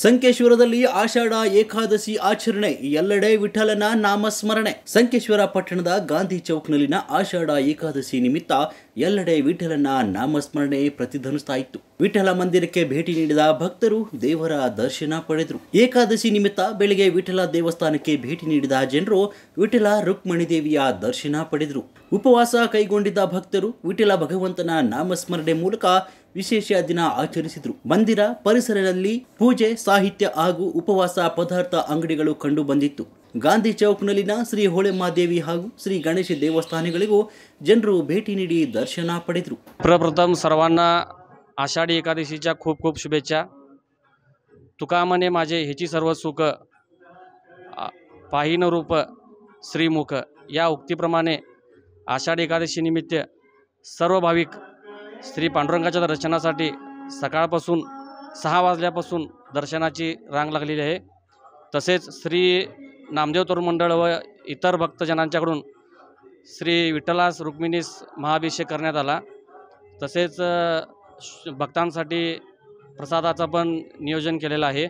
ಸಂಕೇಶ್ವರದಲ್ಲಿ ಆಷಾಢ ಏಕಾದಶಿ ಆಚರಣೆ, ಎಲ್ಲೆಡೆ ವಿಠಲನ ನಾಮಸ್ಮರಣೆ. ಸಂಕೇಶ್ವರ ಪಟ್ಟಣದ ಗಾಂಧಿ ಚೌಕ್ನಲ್ಲಿನ ಆಷಾಢ ಏಕಾದಶಿ ನಿಮಿತ್ತ ಎಲ್ಲೆಡೆ ವಿಠಲನ ನಾಮಸ್ಮರಣೆ ಪ್ರತಿಧ್ವನಿಸ್ತಾ ಇತ್ತು. ವಿಠಲ ಮಂದಿರಕ್ಕೆ ಭೇಟಿ ನೀಡಿದ ಭಕ್ತರು ದೇವರ ದರ್ಶನ ಪಡೆದರು. ಏಕಾದಶಿ ನಿಮಿತ್ತ ಬೆಳಗ್ಗೆ ವಿಠಲ ದೇವಸ್ಥಾನಕ್ಕೆ ಭೇಟಿ ನೀಡಿದ ಜನರು ವಿಠಲ ರುಕ್ಮಿಣಿ ದೇವಿಯ ದರ್ಶನ ಪಡೆದರು. ಉಪವಾಸ ಕೈಗೊಂಡಿದ್ದ ಭಕ್ತರು ವಿಠಲ ಭಗವಂತನ ನಾಮಸ್ಮರಣೆ ಮೂಲಕ ವಿಶೇಷ ದಿನ ಆಚರಿಸಿದರು. ಮಂದಿರ ಪರಿಸರದಲ್ಲಿ ಪೂಜೆ, ಸಾಹಿತ್ಯ ಹಾಗೂ ಉಪವಾಸ ಪದಾರ್ಥ ಅಂಗಡಿಗಳು ಕಂಡು ಬಂದಿತ್ತು. ಗಾಂಧಿ ಚೌಕ್ನಲ್ಲಿನ ಶ್ರೀ ಹೋಳೆಮಾದೇವಿ ಹಾಗೂ ಶ್ರೀ गणेश देवस्थानಗಳಿಗೂ ಜನರು ಭೇಟಿ ನೀಡಿ दर्शन ಪಡೆದರು. प्रप्रथम सर्वांना आषाढी एकादशीच्या खूप खूप शुभेच्छा. तुका म्हणे माझे हेची सर्व सुख, पाहिन रूप श्रीमुख. या उक्तीप्रमाणे आषाढी एकादशी निमित्त सर्व भाविक श्री पांडुरंगाच्या दर्शनासाठी सकाळपासून 6 वाजल्यापासून दर्शनाची रांग लागलेली आहे. तसेच श्री नामदेव तरुण मंडळ व इतर भक्तजनांच्याकडून श्री विठ्ठलास रुक्मिणीस महाअभिषेक करण्यात आला. तसेच भक्तांसाठी प्रसादाचा पण नियोजन केलेलं आहे.